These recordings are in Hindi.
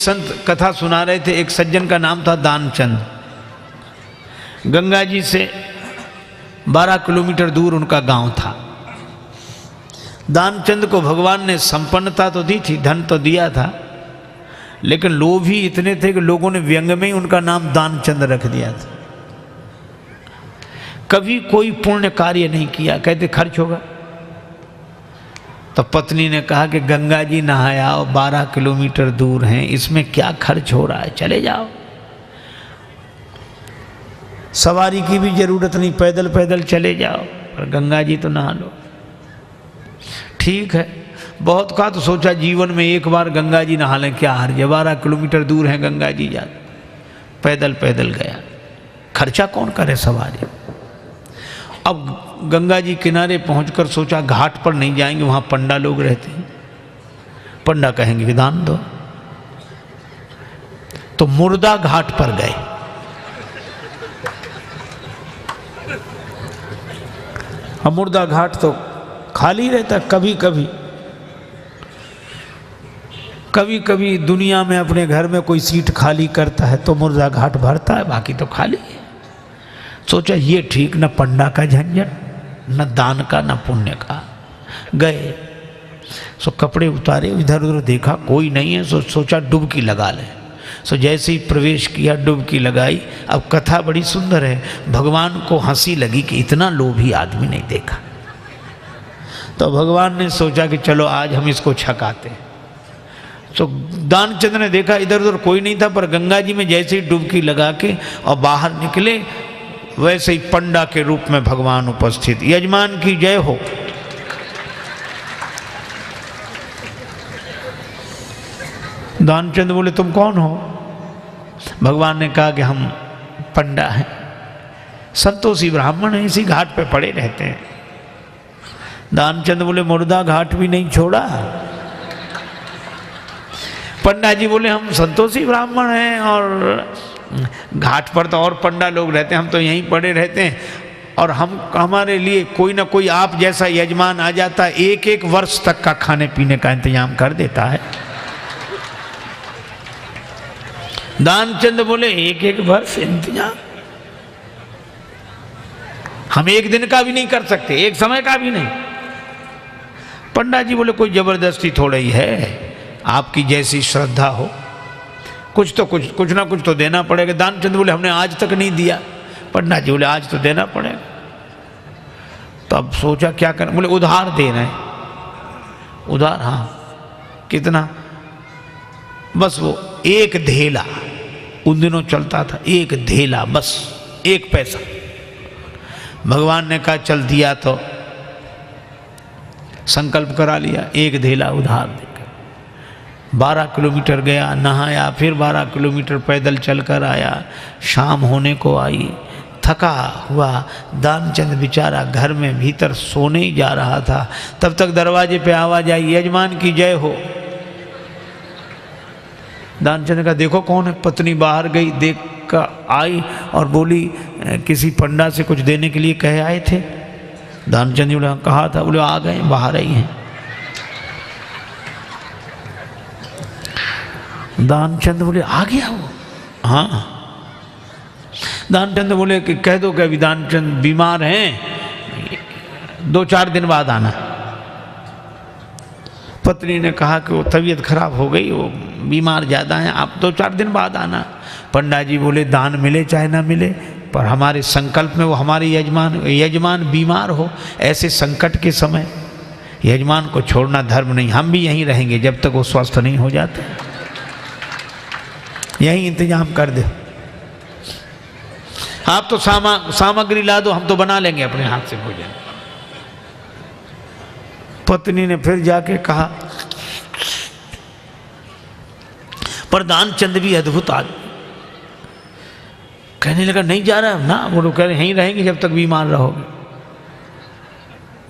संत कथा सुना रहे थे। एक सज्जन का नाम था दानचंद। गंगा जी से 12 किलोमीटर दूर उनका गांव था। दानचंद को भगवान ने संपन्नता तो दी थी, धन तो दिया था, लेकिन लोभ ही इतने थे कि लोगों ने व्यंग में ही उनका नाम दानचंद रख दिया था। कभी कोई पुण्य कार्य नहीं किया, कहते खर्च होगा। तो पत्नी ने कहा कि गंगा जी नहाया 12 किलोमीटर दूर हैं, इसमें क्या खर्च हो रहा है, चले जाओ। सवारी की भी जरूरत नहीं, पैदल पैदल चले जाओ, और गंगा जी तो नहा लो। ठीक है, बहुत कहा तो सोचा जीवन में एक बार गंगा जी नहा लें, क्या हर्ज है, 12 किलोमीटर दूर है गंगा जी, जा पैदल पैदल गया, खर्चा कौन करे सवारी। अब गंगा जी किनारे पहुंचकर सोचा घाट पर नहीं जाएंगे, वहां पंडा लोग रहते हैं, पंडा कहेंगे कि दान दो। तो मुर्दा घाट पर गए। अब मुर्दा घाट तो खाली रहता, कभी कभी दुनिया में अपने घर में कोई सीट खाली करता है तो मुर्दा घाट भरता है, बाकी तो खाली है। सोचा ये ठीक, न पंडा का झंझट, न दान का, न पुण्य का। गए सो कपड़े उतारे, इधर उधर देखा कोई नहीं है, सोचा डुबकी लगा ले। सो जैसे ही प्रवेश किया, डुबकी लगाई। अब कथा बड़ी सुंदर है, भगवान को हंसी लगी कि इतना लोभी आदमी नहीं देखा। तो भगवान ने सोचा कि चलो आज हम इसको छकाते हैं। तो दानचंद ने देखा इधर उधर कोई नहीं था, पर गंगा जी में जैसे ही डुबकी लगा के और बाहर निकले, वैसे ही पंडा के रूप में भगवान उपस्थित। यजमान की जय हो। दानचंद बोले तुम कौन हो? भगवान ने कहा कि हम पंडा हैं, संतोषी ब्राह्मण हैं, इसी घाट पे पड़े रहते हैं। दानचंद बोले मुर्दा घाट भी नहीं छोड़ा। पंडा जी बोले हम संतोषी ब्राह्मण हैं और घाट पर तो और पंडा लोग रहते हैं, हम तो यहीं पड़े रहते हैं, और हमारे लिए कोई ना कोई आप जैसा यजमान आ जाता है, 1-1 वर्ष तक का खाने पीने का इंतजाम कर देता है। दानचंद बोले 1-1 वर्ष इंतजाम? हम एक दिन का भी नहीं कर सकते, एक समय का भी नहीं। पंडा जी बोले कोई जबरदस्ती थोड़ा ही है, आपकी जैसी श्रद्धा हो, कुछ ना कुछ तो देना पड़ेगा। दानचंद बोले हमने आज तक नहीं दिया। पंडा जी बोले आज तो देना पड़ेगा। तो अब सोचा क्या करना, बोले उधार देना है। उधार? हाँ। कितना? बस वो 1 धेला, उन दिनों चलता था, 1 धेला, बस 1 पैसा। भगवान ने कहा चल दिया, तो संकल्प करा लिया, 1 धेला उधार देकर 12 किलोमीटर गया, नहाया, फिर 12 किलोमीटर पैदल चलकर आया। शाम होने को आई, थका हुआ दानचंद बेचारा घर में भीतर सोने ही जा रहा था। तब तक दरवाजे पे आवाज आई, यजमान की जय हो। दानचंद का देखो कौन है। पत्नी बाहर गई, देख कर आई और बोली किसी पंडा से कुछ देने के लिए कहे आए थे? दानचंद जी बोले कहा था। बोले आ गए, बाहर आई हैं। दानचंद बोले आ गया वो? हाँ। दानचंद बोले कि कह दो कि अभी दानचंद बीमार हैं, 2-4 दिन बाद आना। पत्नी ने कहा कि वो तबीयत खराब हो गई, वो बीमार ज़्यादा हैं, आप 2-4 दिन बाद आना। पंडा जी बोले दान मिले चाहे ना मिले, पर हमारे संकल्प में वो हमारे यजमान बीमार हो, ऐसे संकट के समय यजमान को छोड़ना धर्म नहीं। हम भी यहीं रहेंगे जब तक वो स्वस्थ नहीं हो जाते, यहीं इंतजाम कर दे। आप तो सामग्री ला दो, हम तो बना लेंगे अपने हाथ से भोजन। पत्नी ने फिर जाके कहा, पर दानचंद भी अद्भुत आदमी, कहने लगा नहीं जा रहा ना। वो लोग कह रहे यहीं रहेंगे जब तक बीमार रहोगे।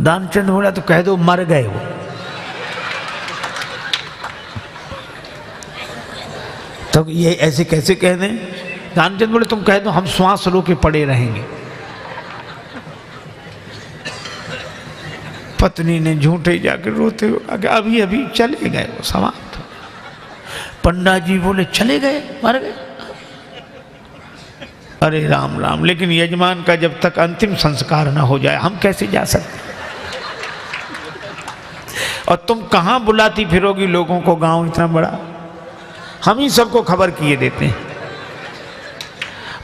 दानचंद बोला तो कह दो मर गए वो। तो ये ऐसे कैसे कह दें? दानचंद बोले तुम कह दो हम श्वास रो के पड़े रहेंगे। पत्नी ने झूठे जाकर रोते हुए अभी चले गए, वो समाप्त। पंडा जी बोले चले गए, मर गए। अरे राम राम, लेकिन यजमान का जब तक अंतिम संस्कार ना हो जाए हम कैसे जा सकते? और तुम कहाँ बुलाती फिरोगी लोगों को, गांव इतना बड़ा, हम ही सबको खबर किए देते हैं।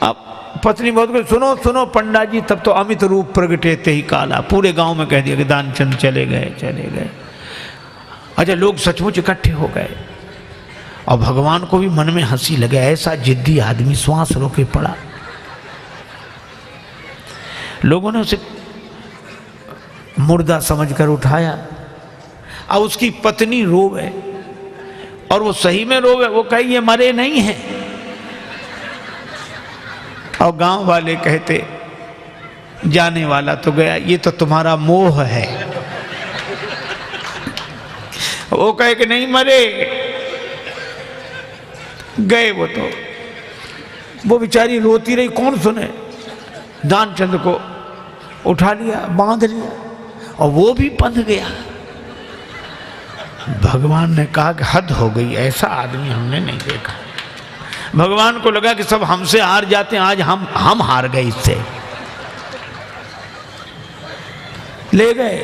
अब पत्नी बहुत कुछ, सुनो सुनो पंडा जी, तब तो अमित रूप प्रगटेते ही काला, पूरे गांव में कह दिया कि दानचंद चले गए चले गए। अच्छा, लोग सचमुच इकट्ठे हो गए और भगवान को भी मन में हंसी लगे, ऐसा जिद्दी आदमी श्वास रोके पड़ा। लोगों ने उसे मुर्दा समझकर उठाया। अब उसकी पत्नी रोवे, और वो सही में रोवे, वो कहे ये मरे नहीं हैं। और गांव वाले कहते जाने वाला तो गया, ये तो तुम्हारा मोह है। वो कहे कि नहीं मरे, गए वो तो। वो बेचारी रोती रही, कौन सुने। दानचंद को उठा लिया, बांध लिया, और वो भी बंध गया। भगवान ने कहा कि हद हो गई, ऐसा आदमी हमने नहीं देखा। भगवान को लगा कि सब हमसे हार जाते हैं, आज हम हार गए इससे। ले गए,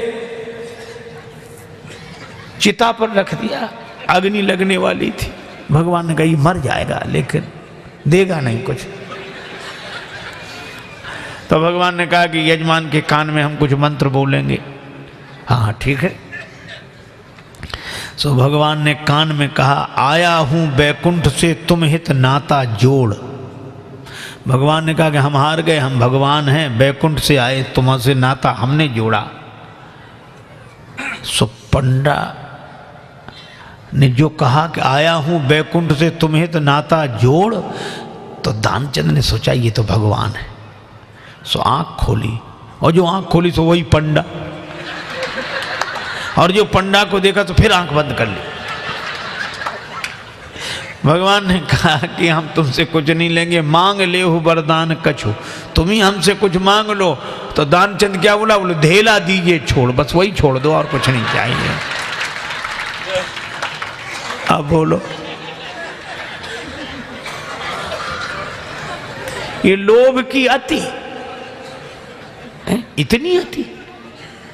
चिता पर रख दिया, अग्नि लगने वाली थी। भगवान ने कहा ये मर जाएगा लेकिन देगा नहीं कुछ। तो भगवान ने कहा कि यजमान के कान में हम कुछ मंत्र बोलेंगे। हाँ ठीक है। सो भगवान ने कान में कहा, आया हूं बैकुंठ से तुम हित नाता जोड़। भगवान ने कहा कि हम हार गए, हम भगवान हैं, बैकुंठ से आए, तुमसे नाता हमने जोड़ा। सो पंडा ने जो कहा कि आया हूं बैकुंठ से तुम हित नाता जोड़, तो दानचंद ने सोचा ये तो भगवान है। सो आंख खोली, और जो आंख खोली तो वही पंडा, और जो पंडा को देखा तो फिर आंख बंद कर ली। भगवान ने कहा कि हम तुमसे कुछ नहीं लेंगे, मांग ले हो वरदान कछु, तुम ही हमसे कुछ मांग लो। तो दानचंद क्या बोला, बोले धेला दीजिए छोड़, बस वही छोड़ दो और कुछ नहीं चाहिए। अब बोलो, ये लोभ की अति, इतनी अति।